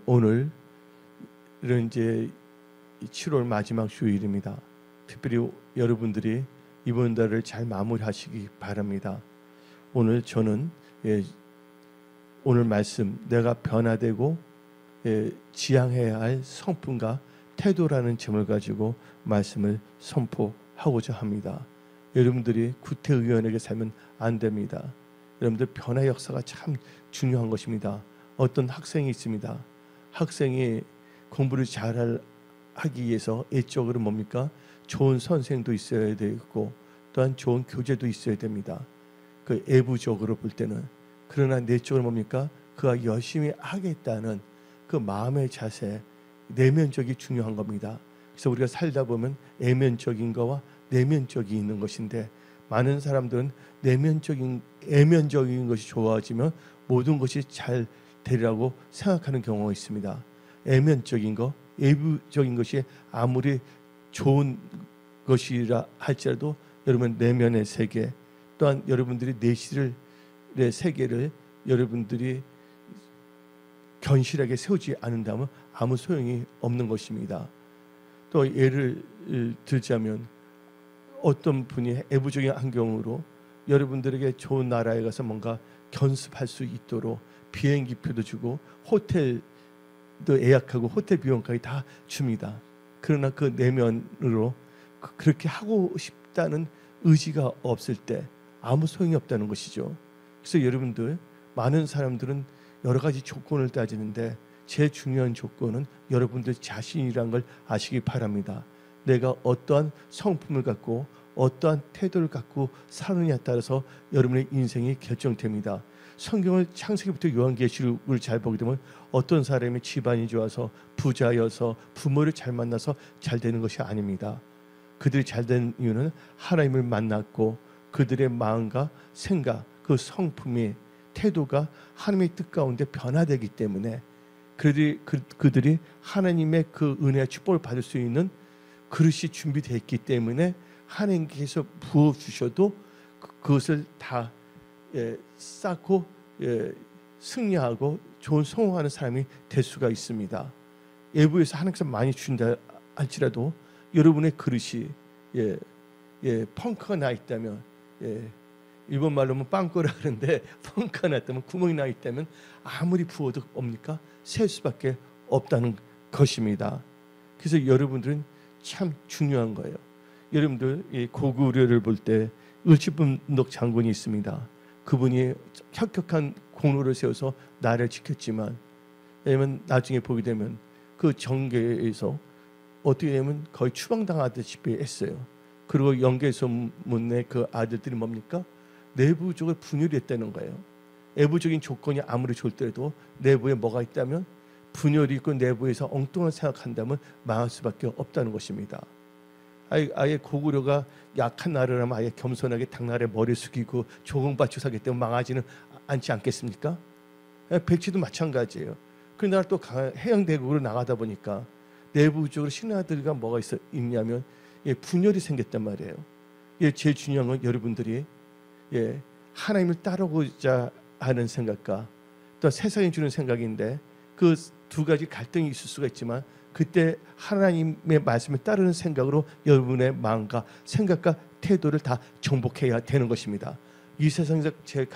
오늘은 이제 7월 마지막 주일입니다. 특별히 여러분들이 이번 달을 잘 마무리하시기 바랍니다. 오늘 저는 오늘 말씀 내가 변화되고 지향해야 할 성품과 태도라는 점을 가지고 말씀을 선포하고자 합니다. 여러분들이 구태의원에게 살면 안 됩니다. 여러분들 변화 역사가 참 중요한 것입니다. 어떤 학생이 있습니다. 학생이 공부를 잘 하기 위해서 애적으로 뭡니까? 좋은 선생도 있어야 되고 또한 좋은 교재도 있어야 됩니다. 그 외부적으로 볼 때는. 그러나 내적으로 뭡니까? 그가 열심히 하겠다는 그 마음의 자세, 내면적이 중요한 겁니다. 그래서 우리가 살다 보면 외면적인 거와 내면적이 있는 것인데, 많은 사람들은 외면적인 것이 좋아지면 모든 것이 잘 되리라고 생각하는 경우가 있습니다. 외면적인 것, 외부적인 것이 아무리 좋은 것이라 할지라도 여러분 내면의 세계, 또한 여러분들이 내실의 세계를 여러분들이 견실하게 세우지 않는다면 아무 소용이 없는 것입니다. 또 예를 들자면 어떤 분이 외부적인 환경으로 여러분들에게 좋은 나라에 가서 뭔가 견습할 수 있도록 비행기표도 주고 호텔도 예약하고 호텔 비용까지 다 줍니다. 그러나 그 내면으로 그렇게 하고 싶다는 의지가 없을 때 아무 소용이 없다는 것이죠. 그래서 여러분들, 많은 사람들은 여러 가지 조건을 따지는데 제일 중요한 조건은 여러분들 자신이란 걸 아시기 바랍니다. 내가 어떠한 성품을 갖고 어떠한 태도를 갖고 사느냐에 따라서 여러분의 인생이 결정됩니다. 성경을 창세기부터 요한계시록을 잘 보게 되면 어떤 사람이 집안이 좋아서 부자여서 부모를 잘 만나서 잘 되는 것이 아닙니다. 그들이 잘 된 이유는 하나님을 만났고 그들의 마음과 생각, 그 성품이, 태도가 하나님의 뜻 가운데 변화되기 때문에 그들이 하나님의 그 은혜와 축복을 받을 수 있는 그릇이 준비되어 있기 때문에 하나님께서 부어주셔도 그것을 다 쌓고 승리하고 좋은 성공하는 사람이 될 수가 있습니다. 외부에서 하나님께서 많이 준다 할지라도 여러분의 그릇이 펑크가 나 있다면, 일본 말로 하면 빵꾸라 그러는데 펑크가 났다면, 구멍이 나 있다면 아무리 부어도 뭡니까? 셀 수밖에 없다는 것입니다. 그래서 여러분들은 참 중요한 거예요. 여러분들 이 고구려를 볼 때 을지문덕 장군이 있습니다. 그분이 혁혁한 공로를 세워서 나라를 지켰지만, 왜냐면 나중에 보게 되면 그 정계에서 어떻게 되면 거의 추방당하다시피 했어요. 그리고 영계소문의 그 아들들이 뭡니까? 내부적으로 분열이 됐다는 거예요. 외부적인 조건이 아무리 좋더라도 내부에 뭐가 있다면, 분열이 있고 내부에서 엉뚱한 생각한다면 망할 수밖에 없다는 것입니다. 아예 고구려가 약한 나라를 하면 아예 겸손하게 당나라에 머리 숙이고 조공받쳐 사기 때문에 망하지는 않지 않겠습니까? 백제도 마찬가지예요. 그 나라 또 해양대국으로 나가다 보니까 내부적으로 신하들과 뭐가 있냐면 분열이 생겼단 말이에요. 제일 중요한 건 여러분들이 하나님을 따르고자 하는 생각과 또 세상이 주는 생각인데, 그 두 가지 갈등이 있을 수가 있지만 그때 하나님의 말씀을 따르는 생각으로 여러분의 마음과 생각과 태도를 다 정복해야 되는 것입니다. 이 세상에서 제일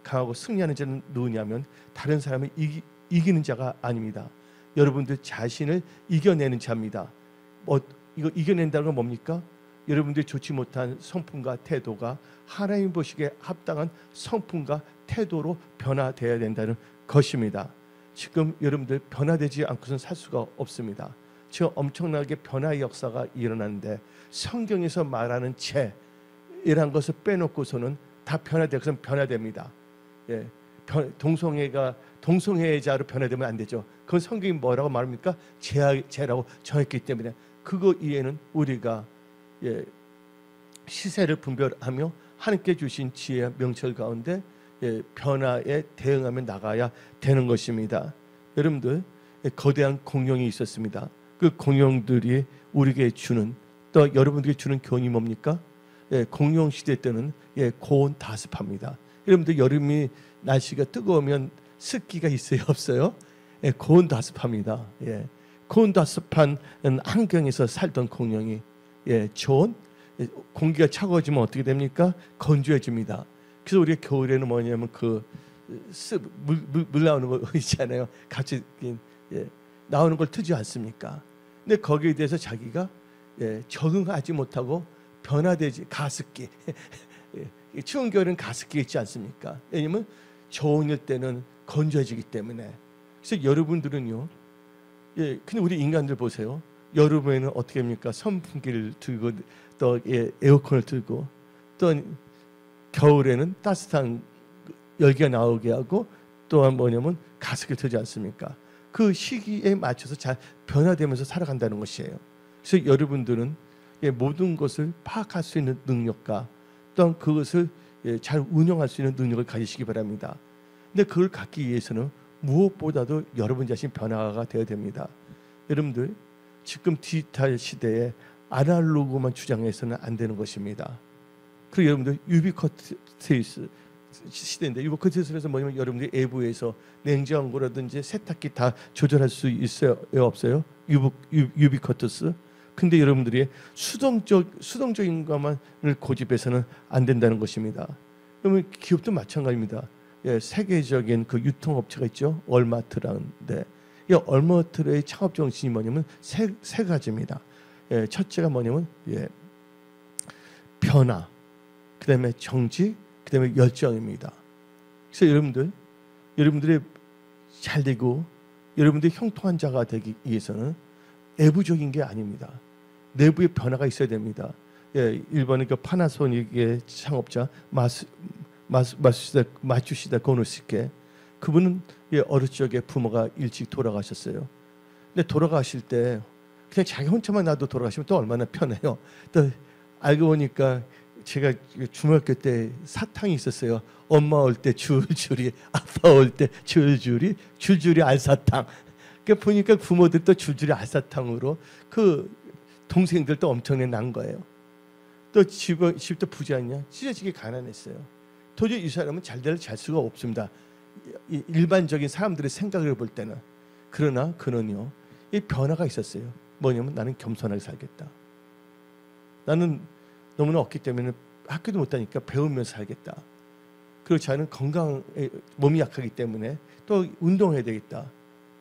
강하고 승리하는 자는 누구냐면 다른 사람을 이기는 자가 아닙니다. 여러분들 자신을 이겨내는 자입니다. 이거 이겨낸다는 건 뭡니까? 여러분들이 좋지 못한 성품과 태도가 하나님 보시기에 합당한 성품과 태도로 변화되어야 된다는 것입니다. 지금 여러분들 변화되지 않고서는 살 수가 없습니다. 지금 엄청나게 변화의 역사가 일어나는데 성경에서 말하는 죄이란 것을 빼놓고서는 다 변화되고서 변화됩니다. 동성애자로 변화되면 안 되죠. 그건 성경이 뭐라고 말합니까? 죄라고 정했기 때문에 그거 이해는 우리가 시세를 분별하며 하나님께 주신 지혜와 명철 가운데 변화에 대응하며 나가야 되는 것입니다. 여러분들 거대한 공룡이 있었습니다. 그 공룡들이 우리에게 주는, 또 여러분들에게 주는 교훈이 뭡니까? 공룡 시대 때는 고온 다습합니다. 여러분들 여름이 날씨가 뜨거우면 습기가 있어요, 없어요? 예, 고온다습합니다. 예, 고온다습한 환경에서 살던 공룡이 좋은 공기가 차가워지면 어떻게 됩니까? 건조해집니다. 그래서 우리가 겨울에는 뭐냐면 물 나오는 거 있잖아요. 같이 나오는 걸 트지 않습니까? 근데 거기에 대해서 자기가 적응하지 못하고 변화되지 가습기 추운 겨울은 가습기가 있지 않습니까? 왜냐면 저온일 때는 건조해지기 때문에. 그래서 여러분들은요, 근데 우리 인간들 보세요. 여름에는 어떻게 합니까? 선풍기를 들고 또 에어컨을 틀고, 또 겨울에는 따뜻한 열기가 나오게 하고, 또한 뭐냐면 가습기를 틀지 않습니까? 그 시기에 맞춰서 잘 변화되면서 살아간다는 것이에요. 그래서 여러분들은 모든 것을 파악할 수 있는 능력과 또한 그것을 잘 운영할 수 있는 능력을 가지시기 바랍니다. 근데 그걸 갖기 위해서는 무엇보다도 여러분 자신 변화가 되어야 됩니다. 여러분들 지금 디지털 시대에 아날로그만 주장해서는 안 되는 것입니다. 그리고 여러분들 유비쿼티스 시대인데, 유비쿼티스에서 뭐냐면 여러분들이 외부에서 냉장고라든지 세탁기 다 조절할 수 있어요, 없어요? 유비쿼티스. 근데 여러분들이 수동적인 것만을 고집해서는 안 된다는 것입니다. 그러면 기업도 마찬가지입니다. 세계적인 그 유통업체가 있죠, 월마트라는데, 이 월마트의 창업 정신이 뭐냐면 세 가지입니다. 첫째가 뭐냐면 변화, 그다음에 정직, 그다음에 열정입니다. 그래서 여러분들이 잘 되고 여러분들이 형통한 자가 되기 위해서는 외부적인 게 아닙니다. 내부의 변화가 있어야 됩니다. 일본의 그 파나소닉의 창업자 마츠시다 고노스케, 그분은 어릴 적에 부모가 일찍 돌아가셨어요. 근데 돌아가실 때 그냥 자기 혼자만 놔도 돌아가시면 또 얼마나 편해요. 또 알고 보니까 제가 중학교 때 사탕이 있었어요. 엄마 올 때 줄줄이, 아빠 올 때 줄줄이 알사탕. 그러니까 보니까 부모들도 줄줄이 알사탕으로 그 동생들도 엄청나게 난 거예요. 또 집도 부자냐? 찢어지게 가난했어요. 도저히 이 사람은 잘 수가 없습니다. 일반적인 사람들의 생각을 볼 때는. 그러나 그는요, 이 변화가 있었어요. 뭐냐면 나는 겸손하게 살겠다. 나는 너무나 없기 때문에 학교도 못 다니까 배우면서 살겠다. 그리고 자는 몸이 약하기 때문에 또 운동해야 되겠다.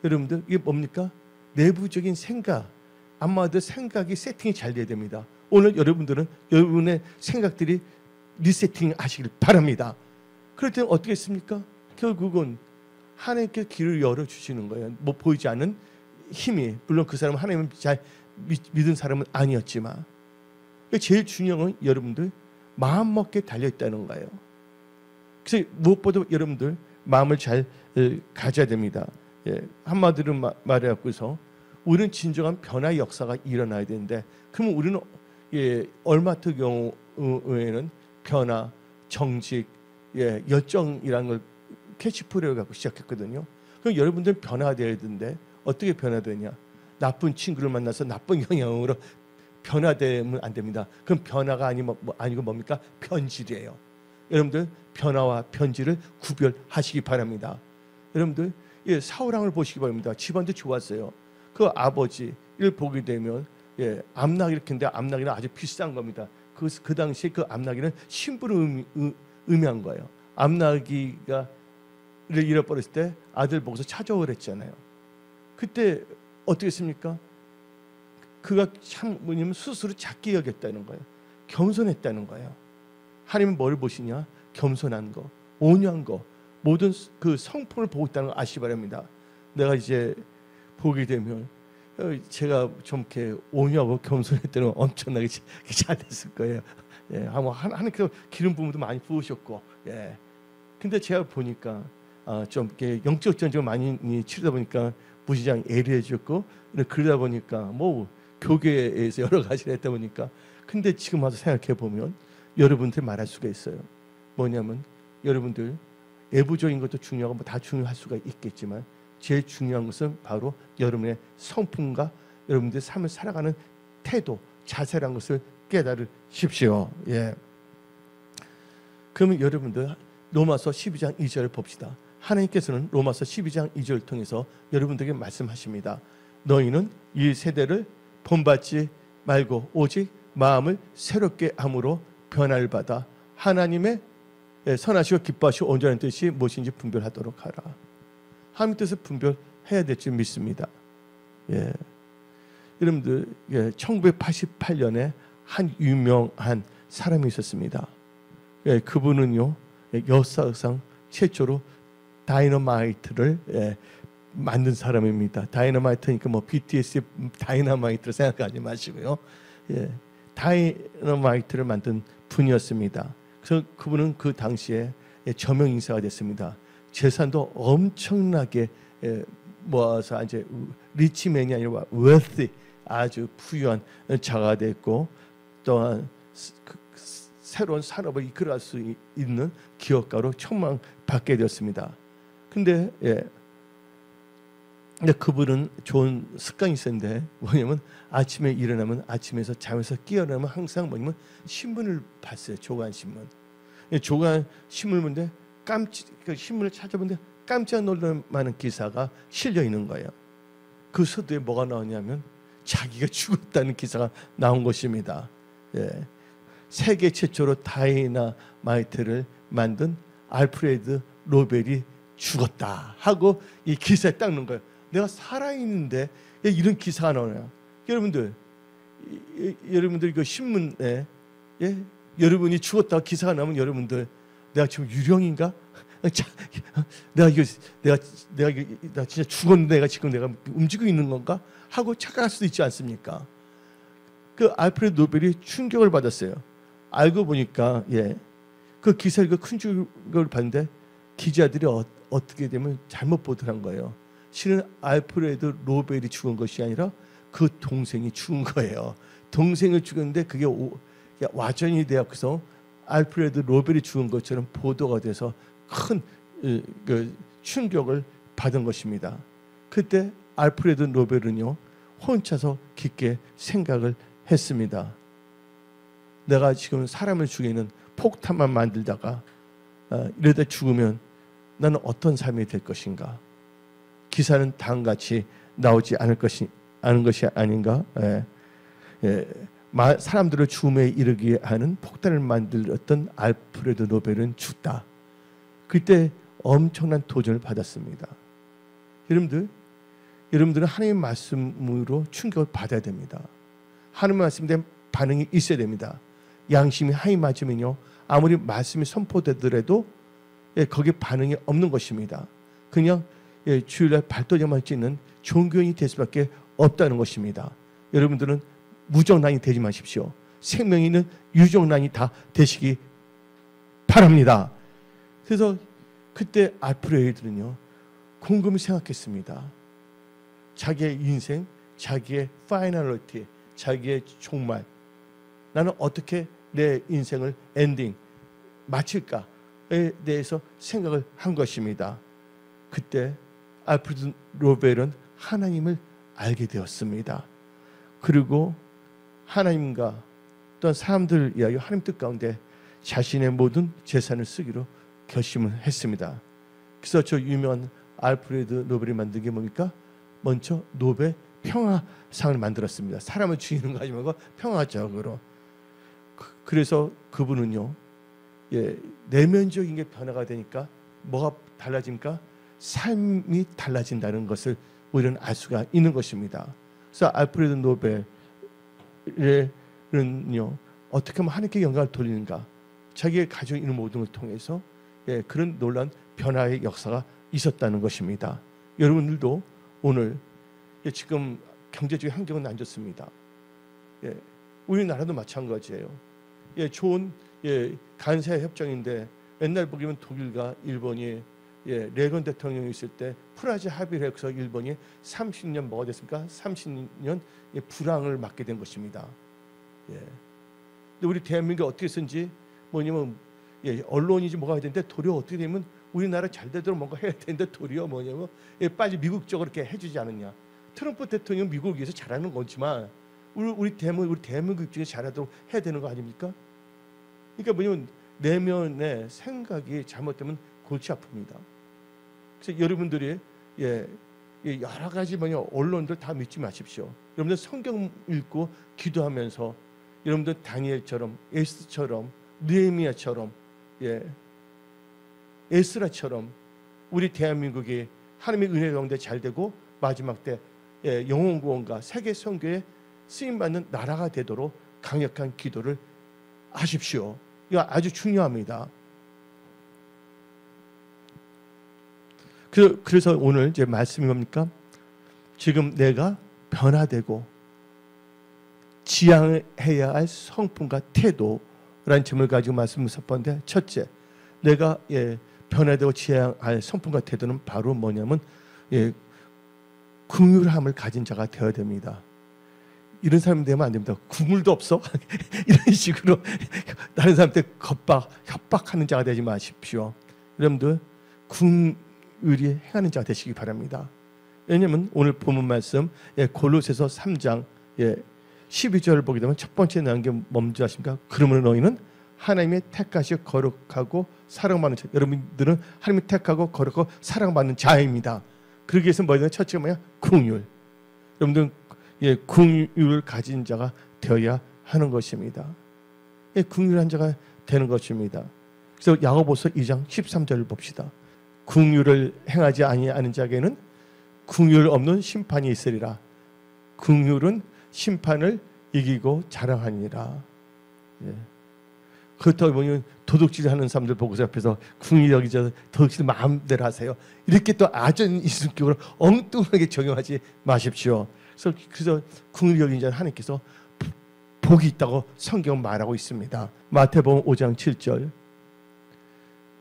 여러분들 이게 뭡니까? 내부적인 생각, 아마도 생각이 세팅이 잘 돼야 됩니다. 오늘 여러분들은 여러분의 생각들이 리세팅 하시길 바랍니다. 그럴 때는 어떻게 했습니까? 결국은 하나님께 길을 열어주시는 거예요. 뭐 보이지 않는 힘이, 물론 그 사람은 하나님을 잘 믿은 사람은 아니었지만, 제일 중요한 건 여러분들 마음먹기에 달려있다는 거예요. 그래서 무엇보다 여러분들 마음을 잘 가져야 됩니다. 한마디로 말해갖고서 우리는 진정한 변화의 역사가 일어나야 되는데, 그러면 우리는 얼마트 경우에는 변화, 정직, 열정이라는 걸 캐치프레이를 갖고 시작했거든요. 그럼 여러분들은 변화되어야 되는데 어떻게 변화되냐? 나쁜 친구를 만나서 나쁜 영향으로 변화되면 안 됩니다. 그럼 변화가 아니고 뭡니까? 변질이에요. 여러분들 변화와 변질을 구별하시기 바랍니다. 여러분들 사울왕을 보시기 바랍니다. 집안도 좋았어요. 그 아버지를 보게 되면 암나귀 이렇게 했는데 암나귀는 아주 비싼 겁니다. 그 당시에 그 암나귀는 신부를 의미한 거예요. 암나귀가 잃어버렸을 때 아들 보고서 찾아오라 했잖아요. 그때 어떻게 했습니까? 그가 참 뭐냐면 스스로 작게 여겼다는 거예요. 겸손했다는 거예요. 하나님은 뭘 보시냐? 겸손한 거, 온유한 거, 모든 그 성품을 보고 있다는 걸 아시기 바랍니다. 내가 이제 보게 되면 제가 좀 이렇게 온유하고 겸손했다는 엄청나게 잘 됐을 거예요. 하나님께서 기름 부음도 많이 부으셨고, 근데 제가 보니까 좀 이렇게 영적 전쟁을 많이 치르다 보니까 무시장 예리해졌고, 그러다 보니까 뭐 교계에서 여러 가지를 했다 보니까, 근데 지금 와서 생각해 보면 여러분한테 말할 수가 있어요. 뭐냐면 여러분들 외부적인 것도 중요하고 뭐 다 중요할 수가 있겠지만 제일 중요한 것은 바로 여러분의 성품과 여러분들의 삶을 살아가는 태도, 자세라는 것을 깨달으십시오. 그러면 여러분들 로마서 12장 2절을 봅시다. 하나님께서는 로마서 12장 2절을 통해서 여러분들에게 말씀하십니다. 너희는 이 세대를 본받지 말고 오직 마음을 새롭게 함으로 변화를 받아 하나님의 선하시고 기뻐하시고 온전한 뜻이 무엇인지 분별하도록 하라. 하나님 뜻을 분별해야 될 줄 믿습니다. 예. 여러분들, 1988년에 한 유명한 사람이 있었습니다. 그분은요, 역사상 최초로 다이너마이트를 만든 사람입니다. 다이너마이트니까 뭐 BTS의 다이너마이트를 생각하지 마시고요. 다이너마이트를 만든 분이었습니다. 그래서 그분은 그 당시에 저명 인사가 됐습니다. 재산도 엄청나게 모아서 이제 리치맨이 아니라 웨althy, 아주 부유한 자가 됐고, 또한 새로운 산업을 이끌어갈 수 있는 기업가로 촉망받게 되었습니다. 근데 그분은 좋은 습관이 있었는데 뭐냐면 아침에 일어나면 아침에서 잠에서 깨어나면 항상 뭐냐면 신문을 봤어요. 조간 신문. 조간 신문을 보는데 그 신문을 찾아보는데 깜짝 놀랄 만한 기사가 실려 있는 거예요. 그 서두에 뭐가 나오냐면 자기가 죽었다는 기사가 나온 것입니다. 세계 최초로 다이너마이트를 만든 알프레드 노벨이 죽었다 하고 이 기사에 딱 넣은 거예요. 내가 살아있는데 이런 기사가 나오나요? 여러분들 그 신문에 여러분이 죽었다고 기사가 나오면 여러분들 내가 지금 유령인가? 내가 진짜 죽었는데 내가 지금 내가 움직이고 있는 건가? 하고 착각할 수도 있지 않습니까? 그 알프레드 노벨이 충격을 받았어요. 알고 보니까 그 기사를 큰 충격을 받는데 기자들이 어떻게 되면 잘못 보도한 거예요. 실은 알프레드 노벨이 죽은 것이 아니라 그 동생이 죽은 거예요. 동생을 죽였는데 그게 와전이 되어서 알프레드 노벨이 죽은 것처럼 보도가 돼서 큰 충격을 받은 것입니다. 그때 알프레드 노벨은요 혼자서 깊게 생각을 했습니다. 내가 지금 사람을 죽이는 폭탄만 만들다가 이러다 죽으면 나는 어떤 삶이 될 것인가? 기사는 다음같이 나오지 않은 것이 아닌가? 사람들을 죽음에 이르게 하는 폭탄을 만들었던 알프레드 노벨은 죽다. 그때 엄청난 도전을 받았습니다. 여러분들은 하나님의 말씀으로 충격을 받아야 됩니다. 하나님의 말씀에 반응이 있어야 됩니다. 양심이 하이 맞으면요 아무리 말씀이 선포되더라도 거기에 반응이 없는 것입니다. 그냥 주일날 발도장만 찍는 종교인이 될 수밖에 없다는 것입니다. 여러분들은 무정란이 되지 마십시오. 생명이 있는 유정란이 다 되시기 바랍니다. 그래서 그때 알프레드는요 곰곰이 생각했습니다. 자기의 인생, 자기의 파이널리티, 자기의 종말, 나는 어떻게 내 인생을 엔딩 마칠까에 대해서 생각을 한 것입니다. 그때 알프레드 노벨은 하나님을 알게 되었습니다. 그리고 하나님과 또한 사람들 이야기 하나님 뜻 가운데 자신의 모든 재산을 쓰기로 결심을 했습니다. 그래서 저 유명한 알프레드 노벨이 만든 게 뭡니까? 먼저 노벨 평화상을 만들었습니다. 사람을 죽이는 거 하지 말고 평화적으로. 그래서 그분은요 내면적인 게 변화가 되니까 뭐가 달라집니까? 삶이 달라진다는 것을 우리는 알 수가 있는 것입니다. 그래서 알프레드 노벨은요 어떻게 하면 하나님께 영광을 돌리는가? 자기의 가지고 있는 모든 걸 통해서 그런 놀라운 변화의 역사가 있었다는 것입니다. 여러분들도 오늘 지금 경제적인 환경은 안 좋습니다. 우리나라도 마찬가지예요. 좋은 간세 협정인데 옛날 보기면 독일과 일본이 레건 대통령이 있을 때 프라자 합의를 해서 일본이 30년 뭐가 됐습니까? 30년 불황을 맞게 된 것입니다. 근데 우리 대한민국이 어떻게 쓴지 뭐냐면 언론이지 뭐가 해야 되는데 도리어 어떻게 되면 우리나라 잘 되도록 뭔가 해야 되는데 도리어 뭐냐면 빨리 미국 쪽으로 이렇게 해주지 않느냐. 트럼프 대통령 미국을 위해서 잘하는 거지만 우리 대한민국 중에 잘하도록 해야 되는 거 아닙니까? 그러니까 뭐냐면 내면의 생각이 잘못되면 골치 아픕니다. 그래서 여러분들이 여러 가지 언론들 다 믿지 마십시오. 여러분들 성경 읽고 기도하면서 여러분들 다니엘처럼, 에스처럼, 느헤미야처럼, 에스라처럼 우리 대한민국이 하나님의 은혜 가운데 잘 되고 마지막 때 영혼 구원과 세계 선교에 쓰임 받는 나라가 되도록 강력한 기도를 하십시오. 이거 아주 중요합니다. 그래서 오늘 제 말씀이 뭡니까? 지금 내가 변화되고 지향해야 할 성품과 태도라는 점을 가지고 말씀을 섰는데, 첫째, 내가 변화되고 지향할 성품과 태도는 바로 뭐냐면 긍휼함을 가진 자가 되어야 됩니다. 이런 사람이 되면 안 됩니다. 국물도 없어? 이런 식으로 다른 사람한테 협박하는 자가 되지 마십시오. 여러분들 긍휼히 행하는 자가 되시기 바랍니다. 왜냐하면 오늘 본문 말씀 골로새서 3장 12절을 보게 되면 첫 번째 나온 게 뭔지 아십니까? 그러므로 너희는 하나님의 택하시 거룩하고 사랑받는 자. 여러분들은 하나님의 택하고 거룩하고 사랑받는 자입니다. 그러기 위해서 첫째가 뭐야? 긍휼. 여러분들은 긍휼을 가진 자가 되어야 하는 것입니다. 긍휼한 자가 되는 것입니다. 그래서 야고보서 2장 13절을 봅시다. 긍휼을 행하지 아니하는 자에게는 긍휼 없는 심판이 있으리라. 긍휼은 심판을 이기고 자랑하니라. 그렇다고 보면 도둑질하는 사람들 보고서 옆에서 긍휼히 여기자 도둑질 마음대로 하세요. 이렇게 또 아전인수격으로 엉뚱하게 적용하지 마십시오. 그래서 긍휼히 여긴 자는 하나님께서 복이 있다고 성경은 말하고 있습니다. 마태복음 5장 7절.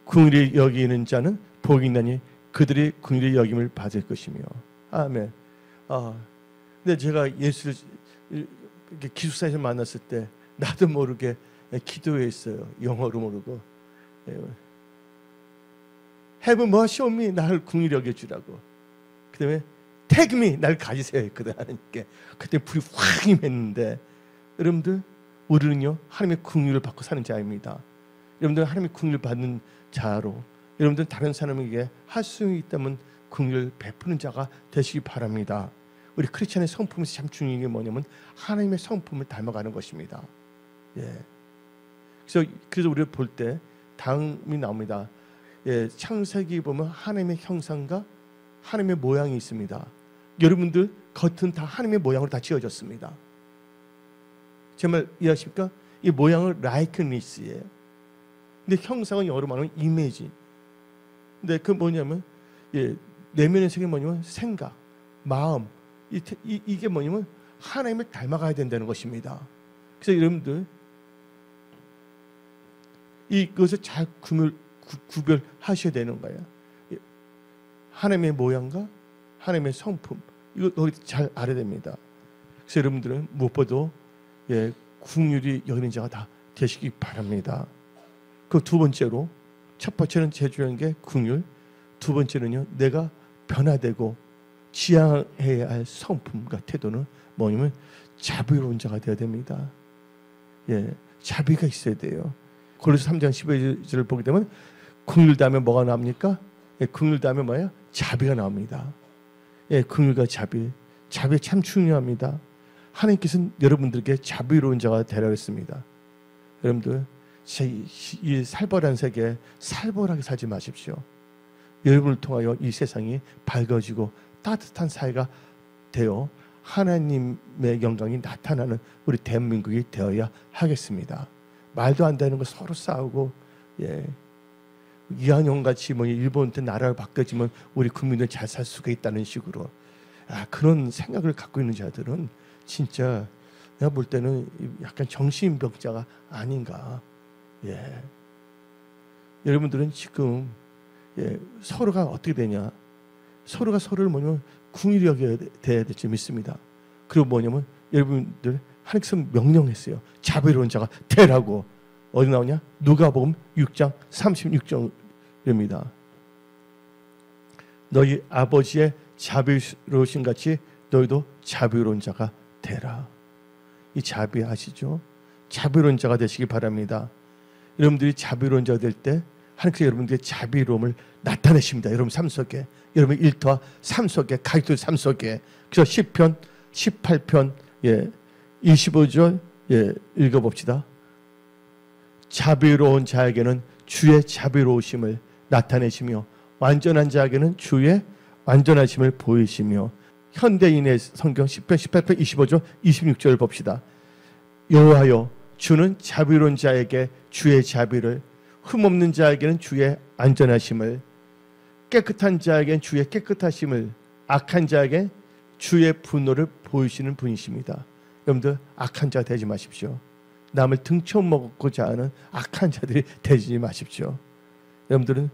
긍휼히 여기는 자는 복이 있나니 그들이 긍휼히 여김을 받을 것이며. 아멘. 근데 제가 예수를 기숙사에서 만났을 때 나도 모르게 기도했어요. 영어로 모르고. Have mercy on me. 나를 긍휼히 여겨주라고. 그 다음에 Take me. 날 가지세요 했거든 하나님께. 그때 불이 확 임했는데, 여러분들 우리는요 하나님의 긍휼을 받고 사는 자입니다. 여러분들 하나님의 긍휼을 받는 자로 여러분들 다른 사람에게 할 수 있다면 긍휼을 베푸는 자가 되시기 바랍니다. 우리 크리스천의 성품에서 참 중요한 게 뭐냐면 하나님의 성품을 닮아가는 것입니다. 그래서 우리가 볼 때 다음이 나옵니다. 창세기 보면 하나님의 형상과 하나님의 모양이 있습니다. 여러분들 겉은 다 하나님의 모양으로 다 지어졌습니다. 제 말 이해하십니까? 이 모양은 likeness예요. 근데 형상은 영어로 말하면 이미지. 근데 그 뭐냐면 내면의 세계 뭐냐면 생각, 마음. 이게 뭐냐면 하나님을 닮아가야 된다는 것입니다. 그래서 여러분들 이것을 잘 구별하셔야 되는 거예요. 하나님의 모양과 하나님의 성품, 이거 잘 알아야 됩니다. 그래서 여러분들은 무엇보다도 긍휼히 여기는 자가 다 되시기 바랍니다. 그 두 번째로, 첫 번째는 제일 중요한 게 긍휼, 두 번째는요 내가 변화되고 지향해야 할 성품과 태도는 뭐냐면 자비로운 자가 되어야 됩니다. 자비가 있어야 돼요. 골로새 3장 15절을 보게 되면 긍휼 다음에 뭐가 나옵니까? 긍휼 다음에 뭐예요? 자비가 나옵니다. 긍휼과 자비 참 중요합니다. 하나님께서는 여러분들에게 자비로운 자가 되라고 했습니다. 여러분들 이 살벌한 세계에 살벌하게 살지 마십시오. 여러분을 통하여 이 세상이 밝아지고 따뜻한 사회가 되어 하나님의 영광이 나타나는 우리 대한민국이 되어야 하겠습니다. 말도 안 되는 거 서로 싸우고 이한용같이 일본한테 나라를 바꿔주면 우리 국민들 잘 살 수가 있다는 식으로 그런 생각을 갖고 있는 자들은 진짜 내가 볼 때는 약간 정신병자가 아닌가. 여러분들은 지금 서로가 어떻게 되냐, 서로가 서로를 뭐냐면 긍휼히 여겨야 돼야 될지 믿습니다. 그리고 뭐냐면 여러분들 하나님께서 명령했어요. 자비로운 자가 되라고. 어디 나오냐? 누가복음 6장 36절입니다. 너희 아버지의 자비로우신 같이 너희도 자비로운 자가 되라. 이 자비 아시죠? 자비로운 자가 되시기 바랍니다. 여러분들이 자비로운 자가 될 때 하나님께서 여러분들의 자비로움을 나타내십니다. 여러분 삶 속에, 여러분 일터와 삶 속에, 가족들 삶 속에. 그래서 시편 18편 25절 읽어봅시다. 자비로운 자에게는 주의 자비로우심을 나타내시며 완전한 자에게는 주의 완전하심을 보이시며. 현대인의 성경 10편 18편 25절 26절 봅시다. 여호와여 주는 자비로운 자에게 주의 자비를, 흠없는 자에게는 주의 안전하심을, 깨끗한 자에게는 주의 깨끗하심을, 악한 자에게 주의 분노를 보이시는 분이십니다. 여러분들 악한 자 되지 마십시오. 남을 등쳐먹고자 하는 악한 자들이 되지 마십시오. 여러분들은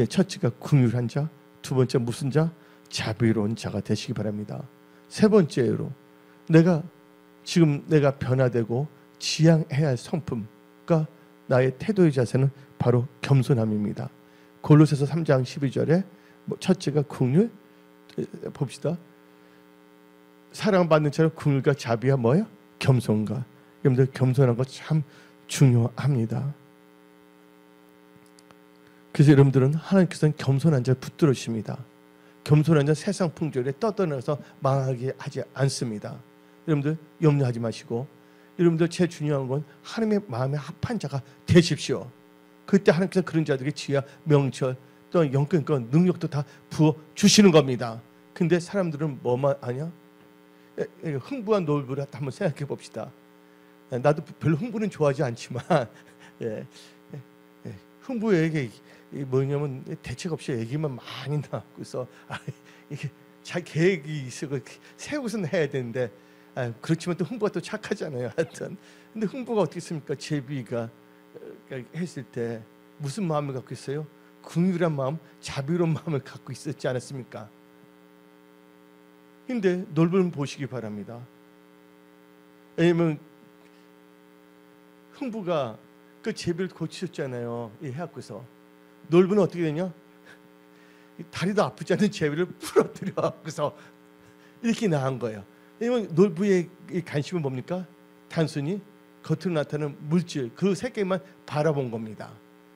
첫째가 긍휼한 자, 두 번째 무슨 자? 자비로운 자가 되시기 바랍니다. 세 번째로 내가 변화되고 지향해야 할 성품과 나의 태도의 자세는 바로 겸손함입니다. 골로새서 3장 12절에 첫째가 긍휼, 봅시다. 사랑받는 자는 긍휼과 자비와 뭐예요? 겸손과. 여러분들 겸손한 거 참 중요합니다. 그래서 여러분들은 하나님께서는 겸손한 자를 붙들으십니다. 겸손한 자는 세상 풍조에 떠들어서 망하게 하지 않습니다. 여러분들 염려하지 마시고, 여러분들 제일 중요한 건 하나님의 마음에 합한 자가 되십시오. 그때 하나님께서 그런 자들에게 지혜와 명철, 또 영권과 능력도 다 부어주시는 겁니다. 근데 사람들은 뭐만 아냐? 흥부와 놀부를 한번 생각해 봅시다. 나도 별로 흥부는 좋아하지 않지만 흥부에게 뭐냐면 대책 없이 얘기만 많이 나오고 있어. 이게 자기 계획이 있고 세우고선 해야 되는데 그렇지만 또 흥부가 또 착하잖아요. 하여튼 근데 흥부가 어떻게 했습니까? 제비가 했을 때 무슨 마음을 갖고 있어요? 긍휼한 마음, 자비로운 마음을 갖고 있었지 않았습니까? 근데 놀부는 보시기 바랍니다. 왜냐면 흥부가 그 제비를 고치셨잖아요. 해갖고서 놀부는 어떻게 되냐? 다리도 아프지 않은 제비를 풀어뜨려갖고서 이렇게 나간 거예요. 왜냐면 놀부의 관심은 뭡니까? 단순히 겉으로 나타나는 물질, 그 세계만 바라본 겁니다.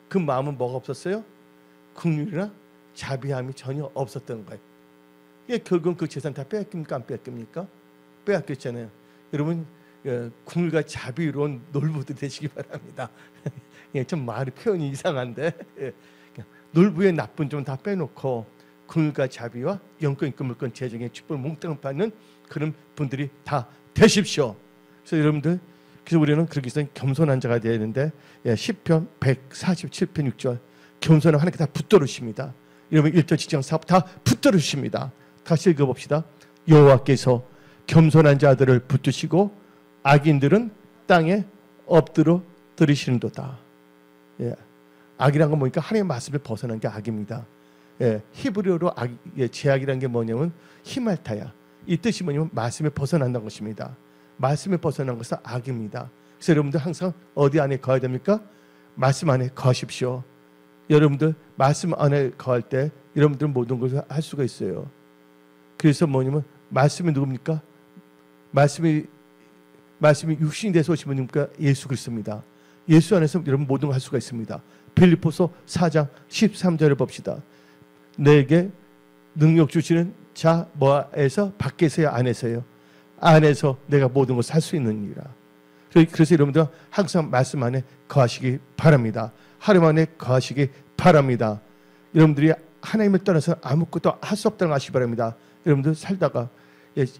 그 마음은 뭐가 없었어요? 긍휼이나 자비함이 전혀 없었던 거예요. 결국은 그 재산 다 빼앗깁니까? 안 빼앗깁니까? 빼앗겼잖아요. 여러분 긍휼과 자비로운 놀부들 되시기 바랍니다. 좀 말이 표현이 이상한데 놀부의 나쁜 점 다 빼놓고 긍휼과 자비와 영권, 인권, 물권, 재정의 축복을 몽땅 받는 그런 분들이 다 되십시오. 그래서 여러분들, 그래서 우리는 그렇게 해서 겸손한 자가 되어야 되는데 시편 147편 6절 겸손은 하나님께 다 붙들으십니다. 여러분 일터 직장 사업 다 붙들으십니다. 다시 읽어봅시다. 여호와께서 겸손한 자들을 붙드시고 악인들은 땅에 엎드려 들이시는도다. 악이란 건 뭐니까 하나님의 말씀을 벗어난 게 악입니다. 히브리어로 제악이라는 게 뭐냐면 히말타야. 이 뜻이 뭐냐면 말씀에 벗어난다는 것입니다. 말씀에 벗어난 것은 악입니다. 그래서 여러분들 항상 어디 안에 거해야 됩니까? 말씀 안에 거하십시오. 여러분들 말씀 안에 거할 때 여러분들은 모든 것을 할 수가 있어요. 그래서 뭐냐면 말씀이 누굽니까? 말씀이 육신이 돼서 오신 분입니까? 예수 그리스도입니다. 예수 안에서 여러분 모든 걸 할 수가 있습니다. 빌립보서 4장 13절을 봅시다. 내게 능력 주시는 자 뭐에서 밖에서요 안에서요? 안에서 내가 모든 것을 할 수 있느니라. 그래서 여러분들 항상 말씀 안에 거하시기 바랍니다. 하나님 안에 거하시기 바랍니다. 여러분들이 하나님을 떠나서 아무것도 할 수 없다는 걸 아시기 바랍니다. 여러분들 살다가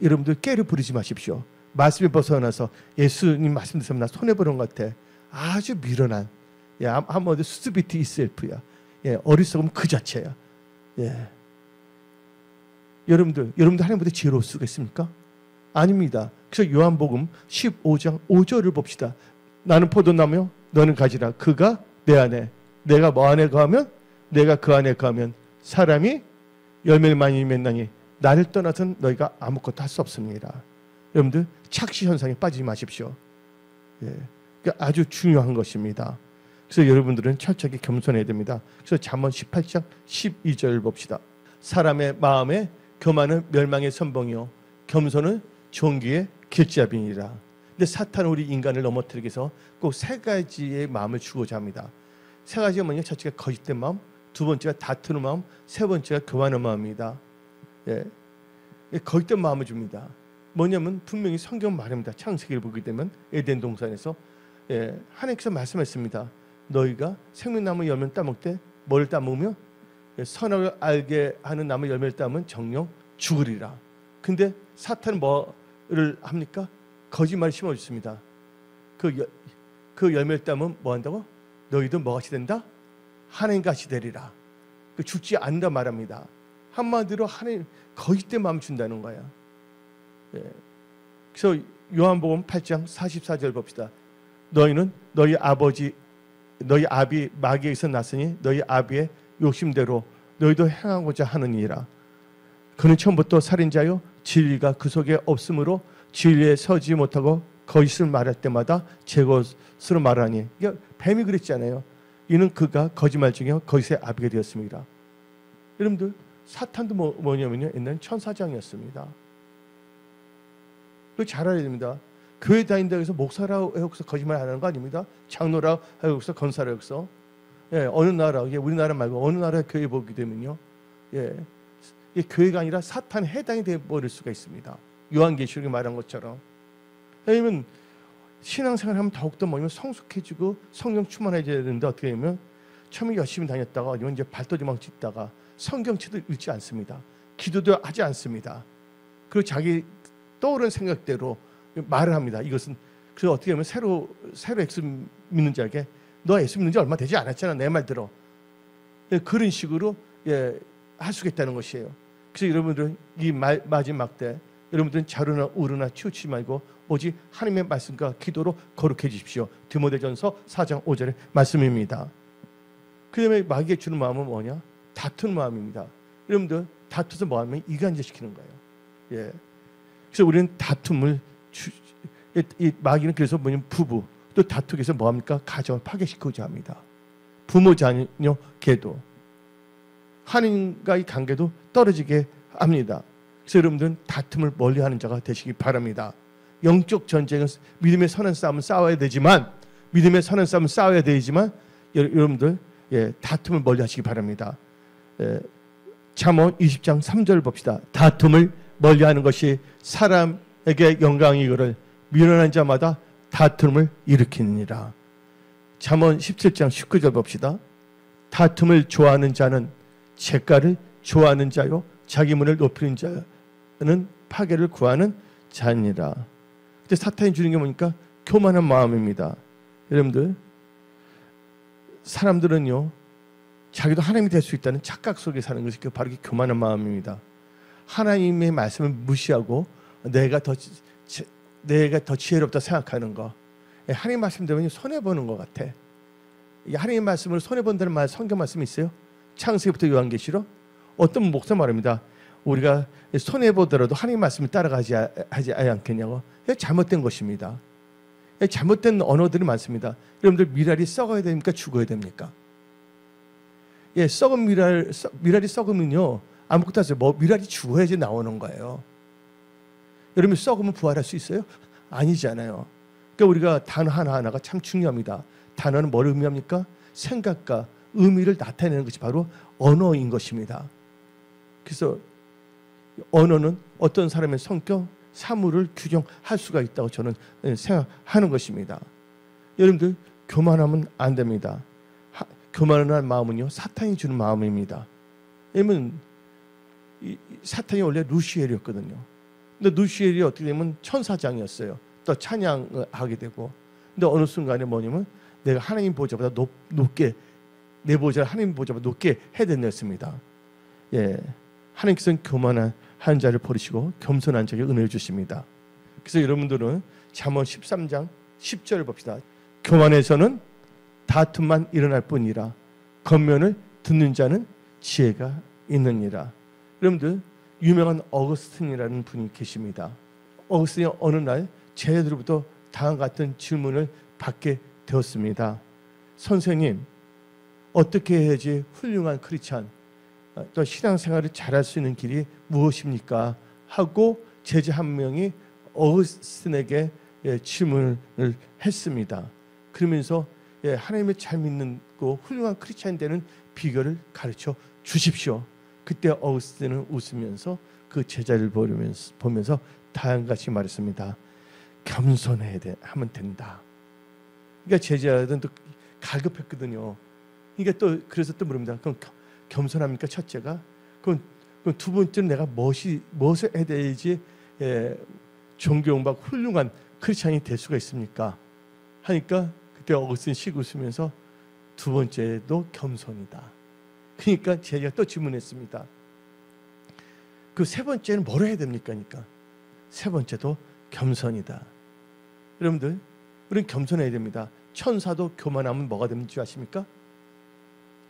여러분들 깨를 부리지 마십시오. 말씀에 벗어나서 예수님 말씀 듣으면 나 손해보는 것 같아. 아주 미련한 한번 수스비티 이셀프야. 어리석음 그 자체야. 여러분들 하나님보다 지혜로울 수가 있습니까? 아닙니다. 그래서 요한복음 15장 5절을 봅시다. 나는 포도나무요 너는 가지라. 그가 내 안에 내가 뭐 안에 거하면 내가 그 안에 거하면 사람이 열매를 많이 맺나니 나를 떠나서는 너희가 아무것도 할 수 없습니다. 여러분들 착시 현상에 빠지지 마십시오. 그러니까 아주 중요한 것입니다. 그래서 여러분들은 철저하게 겸손해야 됩니다. 그래서 잠언 18장 12절 봅시다. 사람의 마음에 교만은 멸망의 선봉이요 겸손은 존귀의 길잡이니라. 근데 사탄은 우리 인간을 넘어뜨리기 위해서 꼭 세 가지의 마음을 주고자 합니다. 세 가지가 뭐냐? 첫째가 거짓된 마음, 두 번째가 다투는 마음, 세 번째가 교만한 마음입니다. 예, 거짓된 마음을 줍니다. 뭐냐면 분명히 성경 말합니다. 창세기를 보게 되면 에덴 동산에서 하나님께서 말씀했습니다. 너희가 생명나무 열매를 따먹되 뭘 따먹으며 선악을 알게 하는 나무 열매를 따면 정령 죽으리라. 근데 사탄은 뭐를 합니까? 거짓말을 심어줬습니다. 그 열매를 따면 뭐 한다고? 너희도 뭐같이 된다? 하나님같이 되리라. 죽지 않는다 말합니다. 한마디로 하나님 거짓된 마음을 준다는 거야. 그래서 요한복음 8장 44절 봅시다. 너희는 너희 아비 마귀에게서 났으니 너희 아비의 욕심대로 너희도 행하고자 하느니라. 그는 처음부터 살인자요 진리가 그 속에 없으므로 진리에 서지 못하고 거짓을 말할 때마다 제 것으로 말하니. 그러니까 뱀이 그랬잖아요. 이는 그가 거짓말 중에 거짓의 아비가 되었습니다. 여러분들 사탄도 뭐냐면요, 옛날엔 천사장이었습니다. 그거 잘 알아야 됩니다. 교회 다닌다고 해서 목사라고 해서 거짓말 안 하는 거 아닙니다. 장로라고 해서 건사라고 해서. 어느 나라, 우리나라 말고 어느 나라 교회 보게 되면요, 이게 교회가 아니라 사탄에 해당이 되어버릴 수가 있습니다. 요한계시록에 말한 것처럼. 왜냐면 신앙생활 하면 더욱더 뭐냐면 성숙해지고 성령 충만해져야 되는데 어떻게 하면 처음에 열심히 다녔다가 이제 발도지망 짓다가 성경책도 읽지 않습니다. 기도도 하지 않습니다. 그리고 자기 떠오르는 생각대로 말을 합니다. 이것은 그래서 어떻게 하면 새로 예수 믿는 자에게 너 예수 믿는 지 얼마 되지 않았잖아, 내 말 들어. 그런 식으로 할 수가 있다는 것이에요. 그래서 여러분들은 이 마지막 때 여러분들은 자루나 우르나 치우치지 말고 오직 하나님의 말씀과 기도로 거룩해지십시오. 디모데전서 4장 5절의 말씀입니다. 그 다음에 마귀가 주는 마음은 뭐냐? 다투는 마음입니다. 여러분들 다투서 뭐하면 이간질시키는 거예요. 그래서 우리는 다툼을 이 마귀는 그래서 뭐냐면 부부 또 다투기 위해서 뭐합니까? 가정을 파괴시키고자 합니다. 부모 자녀 계도 하나님과의 관계도 떨어지게 합니다. 그래서 여러분들은 다툼을 멀리하는 자가 되시기 바랍니다. 영적 전쟁은 믿음의 선한 싸움은 싸워야 되지만 여러분들 다툼을 멀리하시기 바랍니다. 잠언 20장 3절 봅시다. 다툼을 멀리하는 것이 사람에게 영광이거늘 미련한 자마다 다툼을 일으키느니라. 잠언 17장 19절 봅시다. 다툼을 좋아하는 자는 재가를 좋아하는 자요 자기 문을 높이는 자는 파괴를 구하는 자니라. 근데 사탄이 주는 게 뭐니까 교만한 마음입니다. 여러분들 사람들은요 자기도 하나님이 될 수 있다는 착각 속에 사는 것이 바로 교만한 마음입니다. 하나님의 말씀을 무시하고 내가 더 지혜롭다 생각하는 거. 하나님 말씀 되면 손해보는 것 같아. 하나님 말씀을 손해본다는 말 성경 말씀이 있어요. 창세기부터 요한계시록. 어떤 목사 말합니다. 우리가 손해보더라도 하나님 말씀을 따라가지 않겠냐고. 잘못된 것입니다. 잘못된 언어들이 많습니다. 여러분들 미랄이 썩어야 됩니까? 죽어야 됩니까? 썩은 미랄이 썩으면요 아무것도 안 써요. 미랄이 죽어야지 나오는 거예요. 여러분 썩으면 부활할 수 있어요? 아니잖아요. 그러니까 우리가 단어 하나하나가 참 중요합니다. 단어는 뭘 의미합니까? 생각과 의미를 나타내는 것이 바로 언어인 것입니다. 그래서 언어는 어떤 사람의 성격, 사물을 규정할 수가 있다고 저는 생각하는 것입니다. 여러분들 교만하면 안 됩니다. 교만한 마음은요 사탄이 주는 마음입니다. 왜냐면 사탄이 원래 루시엘이었거든요. 근데 루시엘이 어떻게 되면 천사장이었어요. 또 찬양을 하게 되고. 근데 어느 순간에 뭐냐면 내가 하나님 보좌보다 높게 내 보좌를 하나님 보좌보다 높게 해야 된다였습니다. 하나님께서는 교만한 자를 버리시고 겸손한 자에게 은혜를 주십니다. 그래서 여러분들은 잠언 13장 10절을 봅시다. 교만에서는 다툼만 일어날 뿐이라 겉면을 듣는 자는 지혜가 있느니라. 여러분들 유명한 어거스틴이라는 분이 계십니다. 어거스틴이 어느 날 제자들로부터 다음과 같은 질문을 받게 되었습니다. 선생님, 어떻게 해야지 훌륭한 크리스찬 또 신앙생활을 잘할 수 있는 길이 무엇입니까? 하고 제자 한 명이 어거스틴에게 질문을 했습니다. 그러면서 예, 하나님을 잘 믿는 고 훌륭한 크리스찬 되는 비결을 가르쳐 주십시오. 그때 어거스틴은 웃으면서 그 제자를 보면서 다음같이 말했습니다. 겸손해야 하면 된다. 그러니까 제자들은 또 갈급했거든요. 그러니까 또 그래서 또 물습니다. 그럼 겸손합니까? 첫째가. 그럼 두 번째는 내가 무엇을 해야 되지 존경받고 훌륭한 크리스찬이 될 수가 있습니까? 하니까 그때 어거스틴 씩 웃으면서 두 번째도 겸손이다. 그러니까 제가 또 질문했습니다. 그 세 번째는 뭘 해야 됩니까? 그러니까 세 번째도 겸손이다. 여러분들, 우리는 겸손해야 됩니다. 천사도 교만하면 뭐가 되는 줄 아십니까?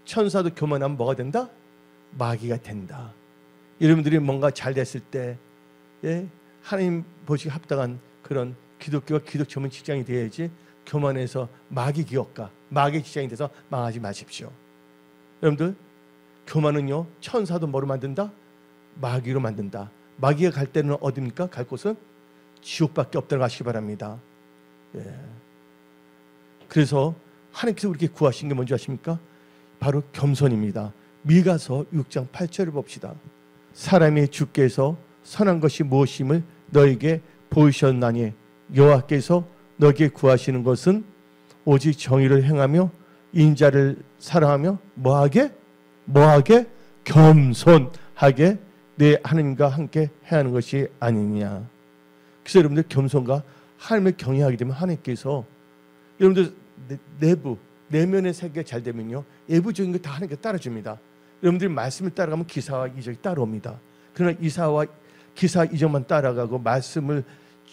천사도 교만하면 뭐가 된다? 마귀가 된다. 여러분들이 뭔가 잘 됐을 때 하나님 보시기에 합당한 그런 기독교가 기독 전문 직장이 되어야지 교만해서 마귀 기업가, 마귀 직장이 돼서 망하지 마십시오. 여러분들, 교만은요 천사도 뭐로 만든다? 마귀로 만든다. 마귀가 갈 때는 어디입니까? 갈 곳은 지옥밖에 없다고 하시기 바랍니다. 그래서 하나님께서 우리에게 구하신 게 뭔지 아십니까? 바로 겸손입니다. 미가서 6장 8절을 봅시다. 사람이 주께서 선한 것이 무엇임을 너에게 보이셨나니 여호와께서 너에게 구하시는 것은 오직 정의를 행하며 인자를 사랑하며 뭐하게? 겸손하게 내 하나님과 함께 해야 하는 것이 아니냐. 그래서 여러분들 겸손과 하나님을 경외하게 되면 하나님께서 여러분들 내면의 세계가 잘 되면요 외부적인 거 다 하나님께 따라줍니다. 여러분들이 말씀을 따라가면 기사와 이적이 따라옵니다. 그러나 기사 이적만 따라가고 말씀을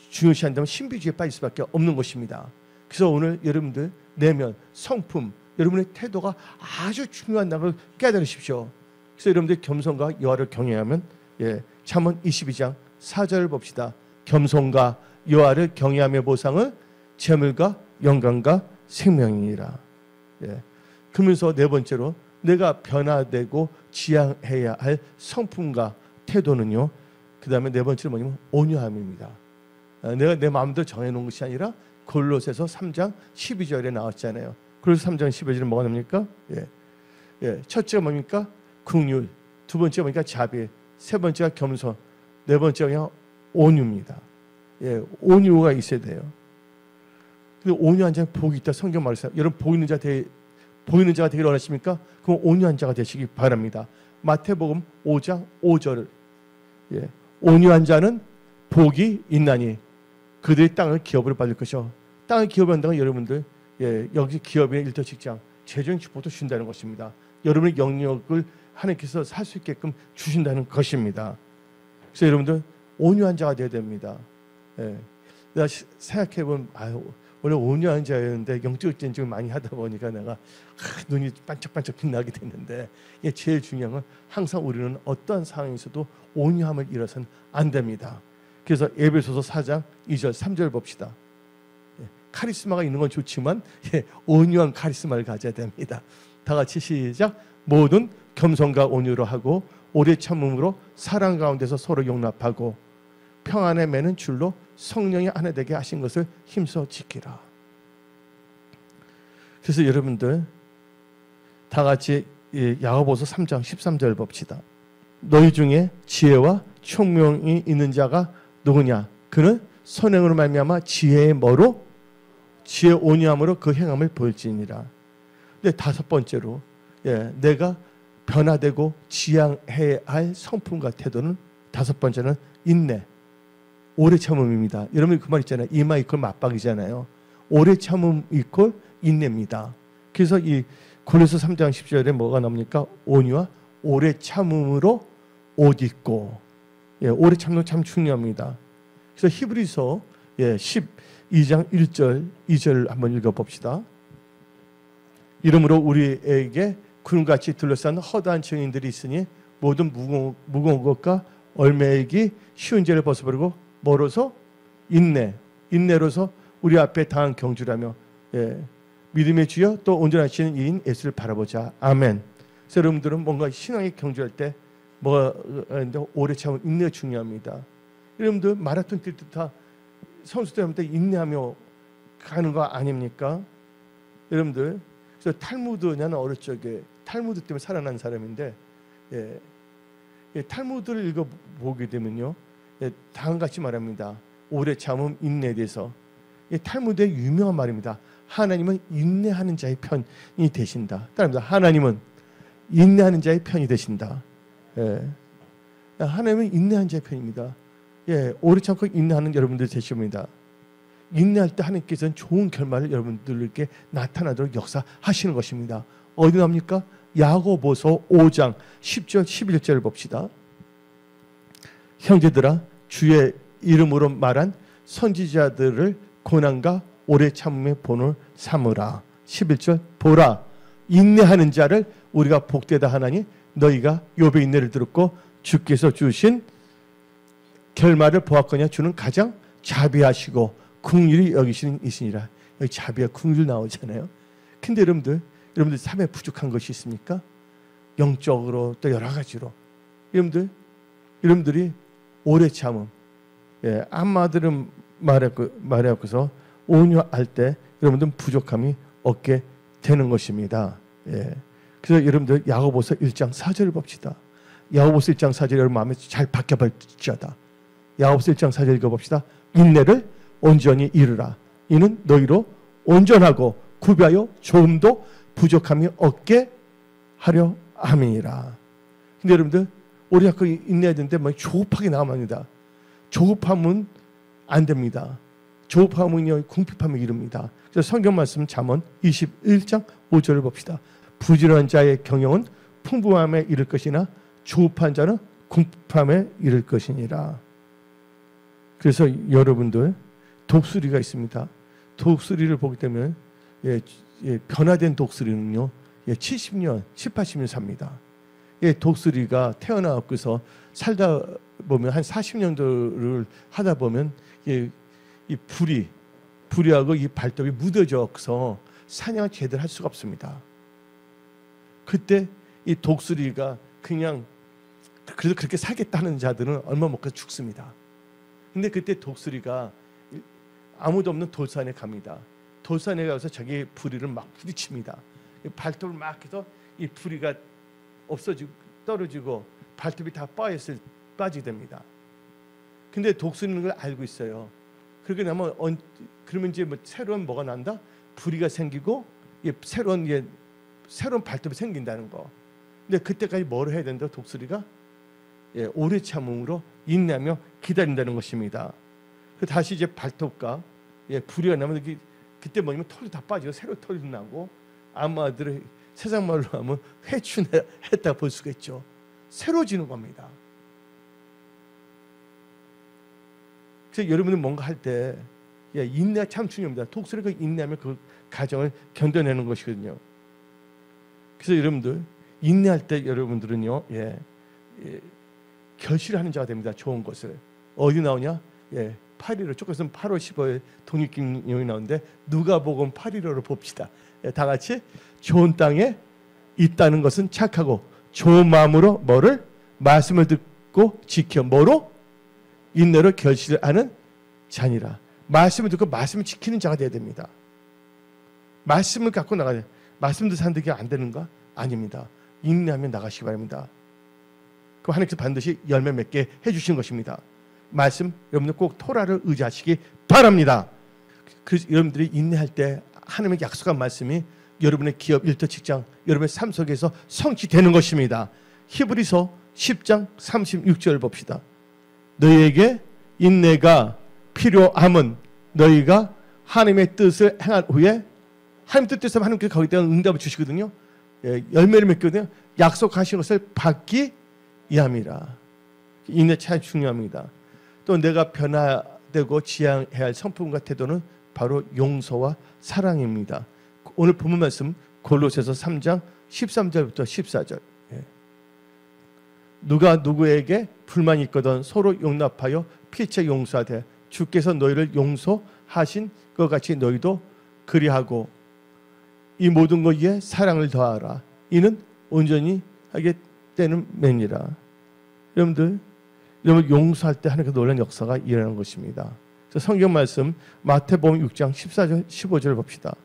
중요시한다면 신비주의에 빠질 수밖에 없는 것입니다. 그래서 오늘 여러분들 내면, 성품, 여러분의 태도가 아주 중요한다는 걸 깨달으십시오. 그래서 여러분들 겸손과 여호와를 경외하면 잠언 22장 4절을 봅시다. 겸손과 여호와를 경외하며 보상은 재물과 영광과 생명이니라. 그러면서 네 번째로 내가 변화되고 지향해야 할 성품과 태도는요. 그 다음에 네 번째로 뭐냐면 온유함입니다. 내가 내 마음대로 정해놓은 것이 아니라 골로새서 3장 12절에 나왔잖아요. 골로새 3장 12절에 뭐가 나옵니까? 첫째가 뭡니까? 긍휼. 두 번째가 뭡니까? 자비. 세 번째가 겸손. 네 번째가 온유입니다. 온유가 있어야 돼요. 온유한 자는 복이 있다. 성경 말했어요. 여러분 보이는 자가 되기를 원하십니까? 그럼 온유한 자가 되시기 바랍니다. 마태복음 5장 5절을 온유한 자는 복이 있나니 그들의 땅을 기업으로 받을 것이요. 땅을 기업으로 한다는 여러분들 여기 기업의 일터 직장 재정 축복도 주신다는 것입니다. 여러분의 영역을 하나님께서 살 수 있게끔 주신다는 것입니다. 그래서 여러분들 온유한 자가 되어야 됩니다. 내가 생각해보면 원래 온유한 자였는데 영적 전쟁을 많이 하다 보니까 내가 눈이 반짝반짝 빛나게 됐는데 제일 중요한 건 항상 우리는 어떠한 상황에서도 온유함을 잃어서는 안 됩니다. 그래서 에베소서 4장 2절 3절 봅시다. 카리스마가 있는 건 좋지만 온유한 카리스마를 가져야 됩니다. 다 같이 시작. 모든 겸손과 온유로 하고 오래 참음으로 사랑 가운데서 서로 용납하고 평안에 매는 줄로 성령이 하나 되게 하신 것을 힘써 지키라. 그래서 여러분들 다 같이 야고보서 3장 13절 봅시다. 너희 중에 지혜와 총명이 있는 자가 누구냐? 그는 선행으로 말미암아 지혜의 뭐로? 지혜 온유함으로 그 행함을 보일지니라. 근데 다섯 번째로 내가 변화되고 지향해야 할 성품과 태도는 다섯 번째는 인내, 오래 참음입니다. 여러분 그 말 있잖아요. 이마 이퀄 맞박이잖아요. 오래 참음 이퀄 인내입니다. 그래서 이 골로새 3장 10절에 뭐가 나옵니까? 온유와 오래 참음으로 옷 입고 오래 참는 참 중요합니다. 그래서 히브리서 12장 1절 2절 한번 읽어봅시다. 이러므로 우리에게 구름같이 둘러싼 허다한 증인들이 있으니 모든 무거운 것과 얼매이기 쉬운 죄를 벗어버리고 멀어서 인내로서 우리 앞에 당한 경주라며 믿음의 주여 또 온전하시는 이인 예수를 바라보자. 아멘. 그래서 여러분들은 뭔가 신앙의 경주할 때 뭐가 오래 참은 인내가 중요합니다. 여러분들 마라톤 뛸 때 다 선수들한테 인내하며 가는 거 아닙니까? 여러분들, 그래서 탈무드, 나는 어릴 적에 탈무드 때문에 살아난 사람인데, 탈무드를 읽어보게 되면요, 다음과 같이 말합니다. 오래 참음 인내에 대해서. 탈무드의 유명한 말입니다. 하나님은 인내하는 자의 편이 되신다. 따라합니다. 하나님은 인내하는 자의 편이 되신다. 하나님은 인내하는 자의 편입니다. 오래 참고 인내하는 여러분들 되십니다. 인내할 때 하나님께서는 좋은 결말을 여러분들에게 나타나도록 역사하시는 것입니다. 어디 나옵니까? 야고보서 5장 10절 11절을 봅시다. 형제들아, 주의 이름으로 말한 선지자들을 고난과 오래 참음의 본을 삼으라. 11절, 보라, 인내하는 자를 우리가 복되다 하나니 너희가 욥의 인내를 들었고 주께서 주신 결말을 보았거냐. 주는 가장 자비하시고 긍휼히 여기시는 이시니라. 여기 자비와 긍휼 나오잖아요. 근데 여러분들 삶에 부족한 것이 있습니까? 영적으로 또 여러 가지로 여러분들이 오래 참음, 안마들은 말해갖고서 온유할 때 여러분들은 부족함이 없게 되는 것입니다. 그래서 여러분들 야고보서 1장 4절을 봅시다. 야고보서 1장 4절 여러분 마음에 잘 박혀볼지어다. 야고보서 1장 4절 읽어봅시다. 인내를 온전히 이루라. 이는 너희로 온전하고 구비하여 조금도 부족함이 없게 하려 함이니라. 근데 여러분들 우리 자꾸 인내해야 되는데 막 조급하게 나갑니다. 조급함은 안 됩니다. 조급함은요 궁핍함을 이룹니다. 그래서 성경 말씀 잠언 21장 5절을 봅시다. 부지런한 자의 경영은 풍부함에 이를 것이나 조급한 자는 궁핍함에 이를 것이니라. 그래서 여러분들 독수리가 있습니다. 독수리를 보게 되면 변화된 독수리는요 70년, 80년 삽니다. 독수리가 태어나고서 살다 보면 한 40년도를 하다 보면 이 부리하고 이 발톱이 묻어져서 사냥을 제대로 할 수가 없습니다. 그때 이 독수리가 그냥 그래도 그렇게 살겠다는 자들은 얼마 못 가서 죽습니다. 근데 그때 독수리가 아무도 없는 돌산에 갑니다. 돌산에 가서 자기 부리를 막 부딪힙니다. 발톱을 막 해서 이 부리가 없어지고 떨어지고 발톱이 다 빠지게 됩니다. 근데 독수리는 걸 알고 있어요. 그러게 나면 그러면 이제 뭐 새로운 뭐가 난다? 부리가 생기고 새로운 발톱이 생긴다는 거. 근데 그때까지 뭘 해야 된다? 독수리가 오래 참음으로 인내하며 기다린다는 것입니다. 다시 이제 발톱과 부리가 나면 그때 뭐냐면 털이 다 빠지고 새로 털이 나고 아마들의 세상 말로 하면 회춘했다 볼 수가 있죠. 새로지는 겁니다. 그래서 여러분들 뭔가 할 때 인내가 참 중요합니다. 독수리가 인내하면 그 과정을 견뎌내는 것이거든요. 그래서 여러분들 인내할 때 여러분들은요 결실하는 자가 됩니다. 좋은 것을. 어디 나오냐? 8.15 조금 있으면 8월 15일 독립기념이 나오는데 누가복음 8.15를 봅시다. 다 같이 좋은 땅에 있다는 것은 착하고 좋은 마음으로 뭐를? 말씀을 듣고 지켜 뭐로? 인내로 결실하는 자니라. 말씀을 듣고 말씀을 지키는 자가 되어야 됩니다. 말씀을 갖고 나가야 돼요. 말씀도 사는 게 안 되는가? 아닙니다. 인내하면 나가시기 바랍니다. 그럼 하나님께서 반드시 열매 맺게 해주신 것입니다. 말씀 여러분들 꼭 토라를 의지하시기 바랍니다. 그래서 여러분들이 인내할 때 하나님의 약속한 말씀이 여러분의 기업, 일터, 직장, 여러분의 삶 속에서 성취되는 것입니다. 히브리서 10장 36절 봅시다. 너희에게 인내가 필요함은 너희가 하나님의 뜻을 행한 후에 하나님 뜻대로 하나님께서 거기에 응답을 주시거든요. 열매를 맺거든요. 약속하신 것을 받기 위함이라. 인내 참 중요합니다. 또 내가 변화되고 지향해야 할 성품과 태도는 바로 용서와 사랑입니다. 오늘 본문 말씀 골로새서 3장 13절부터 14절. 누가 누구에게 불만이 있거든 서로 용납하여 피차 용서하되 주께서 너희를 용서하신 것 같이 너희도 그리하고 이 모든 것 위에 사랑을 더하라. 이는 온전히 하게 되는 맹이라. 여러분 용서할 때 하나님께서 놀라운 역사가 일어나는 것입니다. 그래서 성경 말씀 마태복음 6장 14절 15절 봅시다.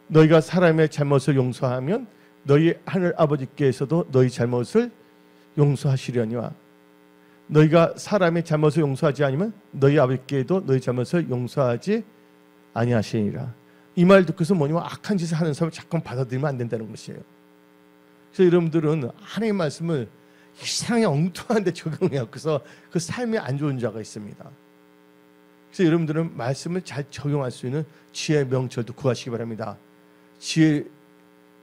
너희가 사람의 잘못을 용서하면 너희 하늘 아버지께서도 너희 잘못을 용서하시려니와 너희가 사람의 잘못을 용서하지 않으면 너희 아버지께도 너희 잘못을 용서하지 아니하시니라. 이 말 듣고서 뭐냐면 악한 짓을 하는 사람을 자꾸 받아들이면 안 된다는 것이에요. 그래서 여러분들은 하나님의 말씀을 이상하게 엉뚱한데 적용해갖고서 그 삶이 안 좋은 자가 있습니다. 그래서 여러분들은 말씀을 잘 적용할 수 있는 지혜의 명철도 구하시기 바랍니다.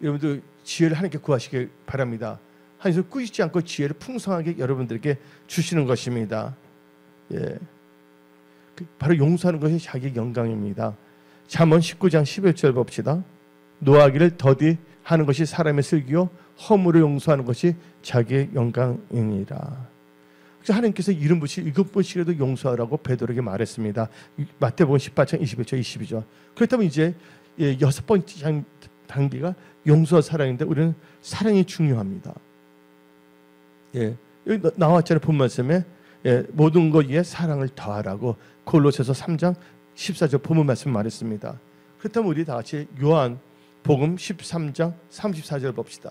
여러분들 지혜를 하나님께 구하시기 바랍니다. 하나님께서 꾸짖지 않고 지혜를 풍성하게 여러분들에게 주시는 것입니다. 예, 바로 용서하는 것이 자기의 영광입니다. 잠언 19장 11절 봅시다. 노하기를 더디 하는 것이 사람의 슬기요 허물을 용서하는 것이 자기의 영광이니라. 그래서 하나님께서 이름 부시 7번씩이라도 용서하라고 베드로에게 말했습니다. 마태복음 18장 21절 22절. 그렇다면 이제 6번째 단계가 용서와 사랑인데 우리는 사랑이 중요합니다. 예, 여기 나왔잖아요. 본 말씀에 모든 것 위에 사랑을 더하라고 골로새서 3장 14절 본문 말씀 말했습니다. 그렇다면 우리 다 같이 요한 복음 13장 34절 봅시다.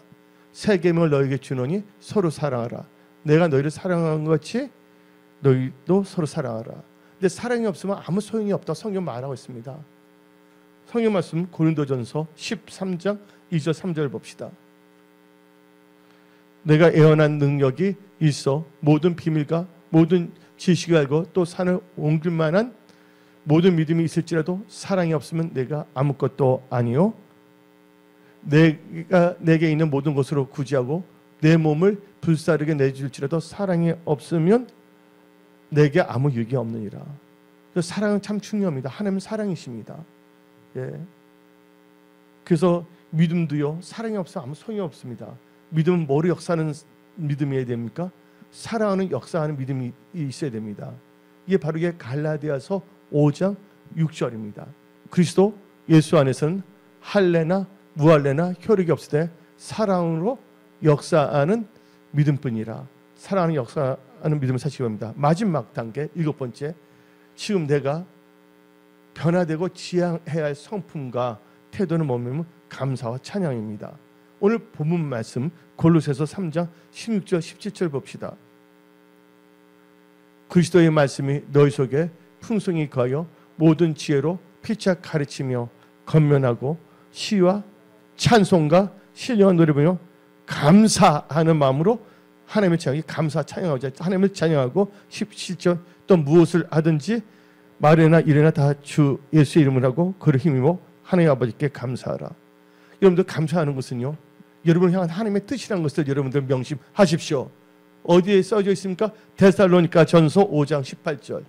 새 계명을 너희에게 주노니 서로 사랑하라. 내가 너희를 사랑한 것 같이 너희도 서로 사랑하라. 근데 사랑이 없으면 아무 소용이 없다 성경 말하고 있습니다. 성경 말씀 고린도전서 13장 2절 3절 봅시다. 내가 예언한 능력이 있어 모든 비밀과 모든 지식을 알고 또 산을 옮길 만한 모든 믿음이 있을지라도 사랑이 없으면 내가 아무것도 아니요. 내가 내게 있는 모든 것으로 구제하고 내 몸을 불사르게 내줄지라도 사랑이 없으면 내게 아무 유익이 없느니라. 사랑은 참 중요합니다. 하나님은 사랑이십니다. 예. 그래서 믿음도요 사랑이 없으면 아무 소용이 없습니다. 믿음은 뭐로 역사하는 믿음이어야 됩니까? 사랑하는 역사하는 믿음이 있어야 됩니다. 이게 바로 이게 갈라디아서 5장 6절입니다. 그리스도 예수 안에서는 할례나 무할례나 효력이 없을 때 사랑으로 역사하는 믿음뿐이라. 사랑하는 역사하는 믿음을 사시기 바랍니다. 마지막 단계 7번째, 지금 내가 변화되고 지향해야 할 성품과 태도는 뭐냐면 감사와 찬양입니다. 오늘 본문 말씀 골로새서 3장 16절 17절 봅시다. 그리스도의 말씀이 너희 속에 풍성히 거하여 모든 지혜로 피차 가르치며 건면하고 시와 찬송과 신령한 노래 부르며 감사하는 마음으로 하나님을 찬양하고 감사 찬양하자. 하나님을 찬양하고 17절 또 무엇을 하든지 말이나 일이나 다 주 예수 이름을 하고 그를 힘입어 하나님 아버지께 감사하라. 여러분들 감사하는 것은요 여러분을 향한 하나님의 뜻이라는 것을 여러분들 명심하십시오. 어디에 써져 있습니까? 데살로니가 전서 5장 18절.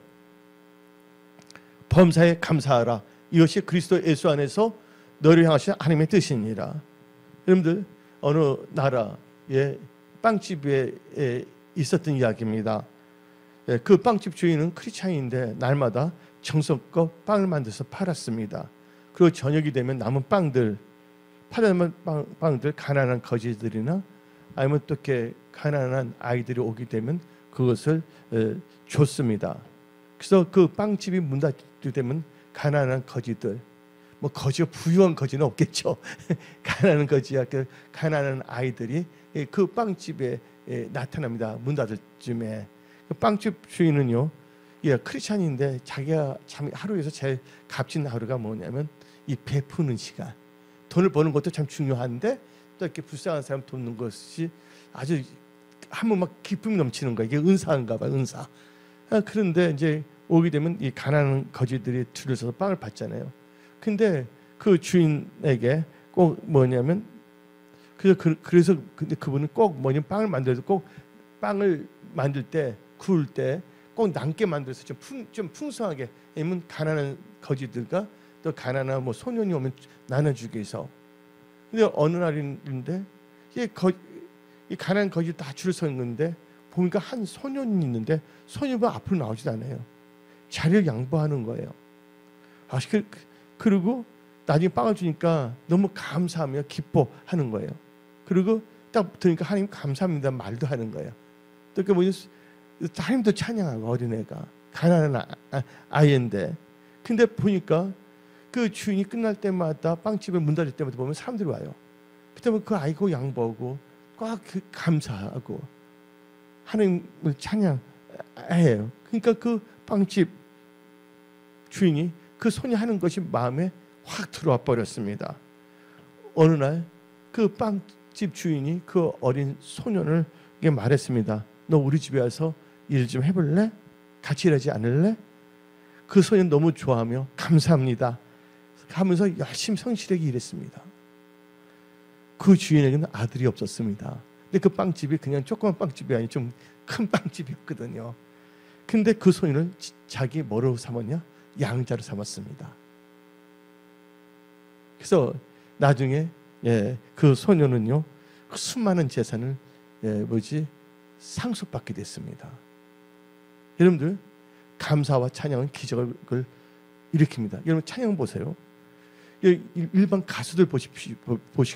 범사에 감사하라. 이것이 그리스도 예수 안에서 너를 향하신 하나님의 뜻이니라. 여러분들 어느 나라의 빵집에 있었던 이야기입니다. 그 빵집 주인은 크리스찬인데 날마다 정성껏 빵을 만들어서 팔았습니다. 그리고 저녁이 되면 남은 빵들 팔아남은 빵들 가난한 거지들이나 아니면 또 이렇게 가난한 아이들이 오게 되면 그것을 줬습니다. 그래서 그 빵집이 문 닫게 되면 가난한 거지들, 뭐 거지가 부유한 거지는 없겠죠. 가난한 거지야 그 가난한 아이들이 그 빵집에 나타납니다. 문 닫을 쯤에 그 빵집 주인은요, 크리스찬인데 자기가 참 하루에서 제일 값진 하루가 뭐냐면 이 베푸는 시간. 돈을 버는 것도 참 중요한데 또 이렇게 불쌍한 사람 돕는 것이 아주 한번 막 기쁨이 넘치는 거야. 이게 은사인가 봐, 은사. 그런데 이제 오게 되면 이 가난한 거지들이 줄을 서서 빵을 받잖아요. 근데 그 주인에게 꼭 뭐냐면 그래서 근데 그분은 꼭 뭐냐면 빵을 만들어서 꼭 빵을 만들 때 구울 때 꼭 남게 만들어서 좀 풍성하게. 왜냐면 가난한 거지들과 또 가난한 뭐 소년이 오면 나눠주기 위해서. 근데 어느 날인데 이 가난한 거지 다 줄을 서 있는데 보니까 한 소년이 있는데 소년이 앞으로 나오지도 않아요. 자리를 양보하는 거예요. 그리고 나중에 빵을 주니까 너무 감사하며 기뻐하는 거예요. 그리고 딱 들으니까 하나님 감사합니다 말도 하는 거예요. 또 그 뭐지 하나님도 찬양하고 어린애가 가난한 아이인데 근데 보니까 그 주인이 끝날 때마다 빵집을 문 닫을 때마다 보면 사람들이 와요. 그때면 그 아이고 양보하고 꽉 감사하고 하나님을 찬양해요. 그러니까 그 빵집 주인이 그 손이 하는 것이 마음에 확 들어와 버렸습니다. 어느 날 그 빵집 주인이 그 어린 소년에게 말했습니다. 너 우리 집에 와서 일 좀 해볼래? 같이 일하지 않을래? 그 소년 너무 좋아하며 감사합니다 하면서 열심히 성실하게 일했습니다. 그 주인에게는 아들이 없었습니다. 근데 그 빵집이 그냥 조그만 빵집이 아니고 좀 큰 빵집이었거든요. 근데 그 소년을 자기 뭐로 삼았냐? 양자로 삼았습니다. 그래서 나중에 그 소년은요 그 수많은 재산을 상속받게 됐습니다. 여러분들 감사와 찬양은 기적을 일으킵니다. 여러분 찬양 보세요. 일반 가수들 보시기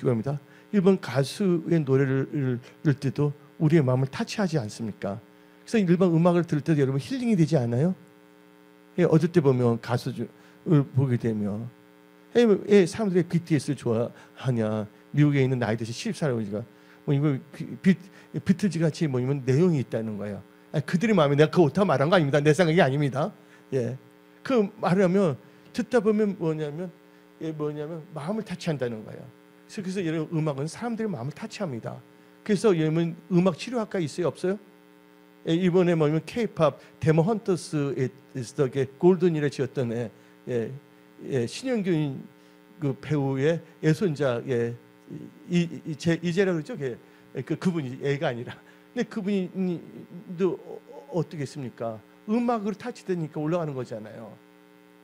바랍니다. 일반 가수의 노래를 들을 때도 우리의 마음을 타치하지 않습니까? 그래서 일반 음악을 들을 때도 여러분 힐링이 되지 않아요? 어떨 때 보면 가수를 보게 되면 사람들이 BTS를 좋아하냐? 미국에 있는 나이 드신 10살아버지가 뭐 이거 비틀즈 같이 뭐 이런 내용이 있다는 거예요. 그들의 마음에 내가 그거 다 말한 거 아닙니다. 내 생각이 아닙니다. 그 말하면 듣다 보면 뭐냐면 마음을 타치한다는 거예요. 그래서 여러분 음악은 사람들의 마음을 타치합니다. 그래서 여러분 음악 치료학과 있어요, 없어요? 이번에 뭐냐면 K-팝 데모 헌터스에서 골든이라 지었던 신영균 그 배우의 예손자 이제라 그러죠. 그분이 애가 아니라. 근데 그분도 어떻게 했습니까? 음악으로 타치되니까 올라가는 거잖아요.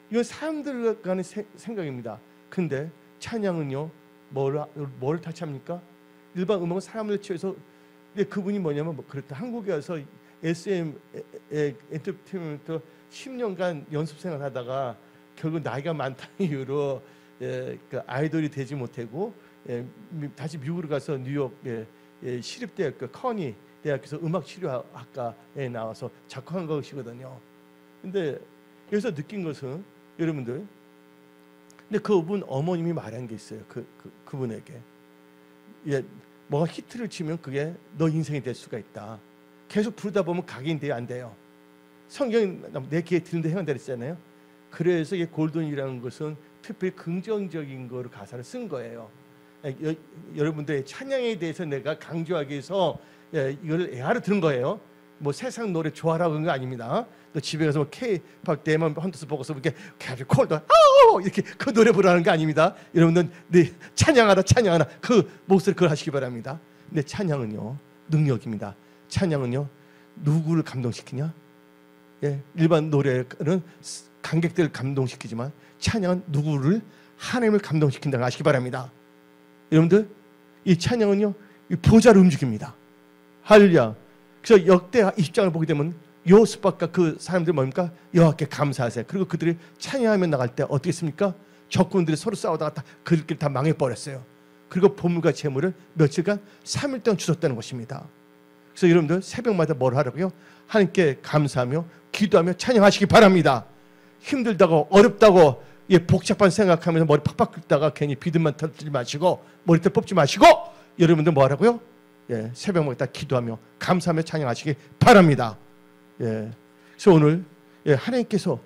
이건 사람들 간의 생각입니다. 근데 찬양은요, 뭘 타치합니까? 일반 음악은 사람을 치워서, 근데 그분이 뭐냐면 그렇다. 한국에 와서 SM 엔터테인먼트 10년간 연습생을 하다가 결국 나이가 많다는 이유로 그 아이돌이 되지 못하고 다시 미국으로 가서 뉴욕 시립대학 커니 대학에서 음악치료학과에 나와서 작곡한 것이거든요. 근데 여기서 느낀 것은 여러분들, 근데 그분 어머님이 말한 게 있어요. 그분에게 뭐가 히트를 치면 그게 너 인생이 될 수가 있다. 계속 부르다 보면 각인 돼요, 안 돼요? 성경이 내 귀에 들린다 해간다랬잖아요. 그래서 이 골든이라는 것은 특별히 긍정적인 거로 가사를 쓴 거예요. 여러분들의 찬양에 대해서 내가 강조하기 위해서 이걸 애하러 들은 거예요. 뭐 세상 노래 좋아라고 그런 거 아닙니다. 너 집에 가서 뭐 K-팝 데몬 헌터스 보고서 이렇게 캐리 콜더 이렇게 그 노래 부르는 거 아닙니다. 여러분들 네 찬양하라 그 목소리 그걸 하시기 바랍니다. 근데 찬양은요 능력입니다. 찬양은요 누구를 감동시키냐? 일반 노래는 관객들을 감동시키지만 찬양은 누구를 하나님을 감동시킨다는 걸 아시기 바랍니다. 여러분들 이 찬양은요 이 보좌를 움직입니다. 할렐루야. 그래서 역대 20장을 보게 되면 여호수아과 그 사람들이 뭡니까? 여호와께 감사하세요. 그리고 그들이 찬양하며 나갈 때 어떻게 했습니까? 적군들이 서로 싸우다가 그들끼리 다 망해버렸어요. 그리고 보물과 재물을 며칠간 3일 동안 주셨다는 것입니다. 그래서 여러분들 새벽마다 뭘 하라고요? 하나님께 감사하며 기도하며 찬양하시기 바랍니다. 힘들다고 어렵다고 복잡한 생각하면서 머리 팍팍 긁다가 괜히 비듬만 터뜨리지 마시고 머리털 뽑지 마시고 여러분들 뭐 하라고요? 새벽마다 기도하며 감사하며 찬양하시기 바랍니다. 그래서 오늘 하나님께서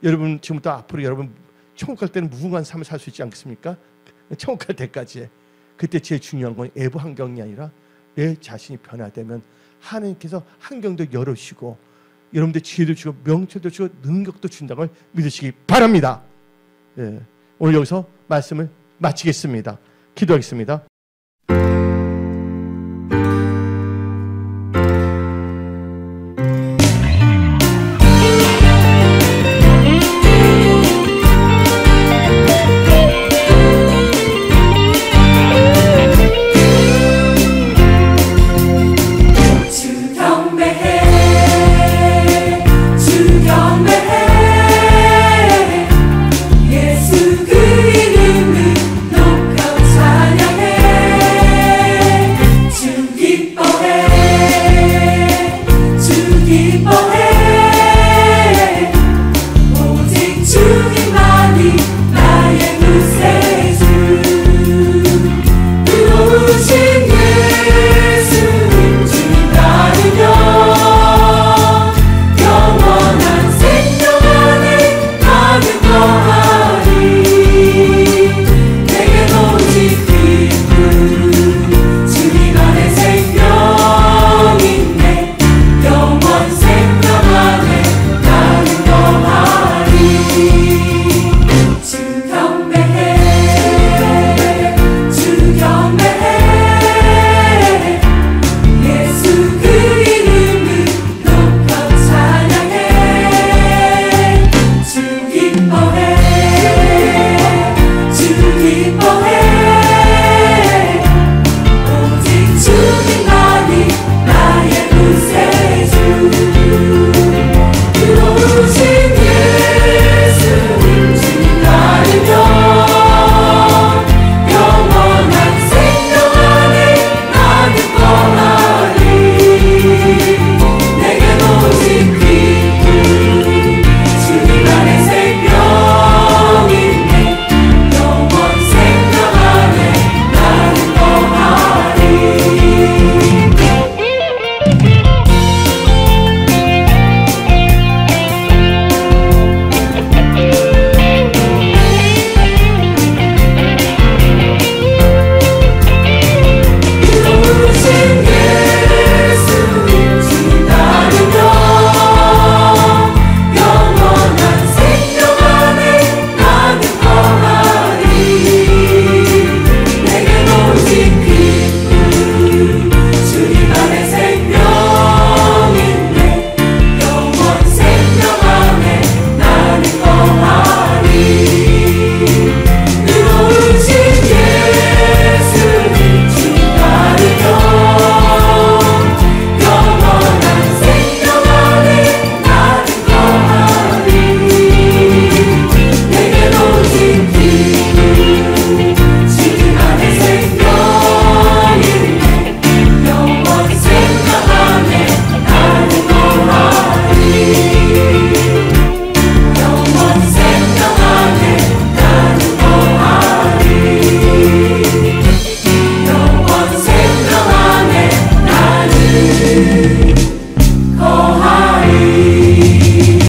여러분 지금부터 앞으로 여러분 천국 갈 때는 무궁한 삶을 살 수 있지 않겠습니까? 천국 갈 때까지 그때 제일 중요한 건 외부 환경이 아니라 내 자신이 변화되면 하나님께서 환경도 열어주시고 여러분들 지혜도 주고 명철도 주고 능력도 준다는 걸 믿으시기 바랍니다. 오늘 여기서 말씀을 마치겠습니다. 기도하겠습니다.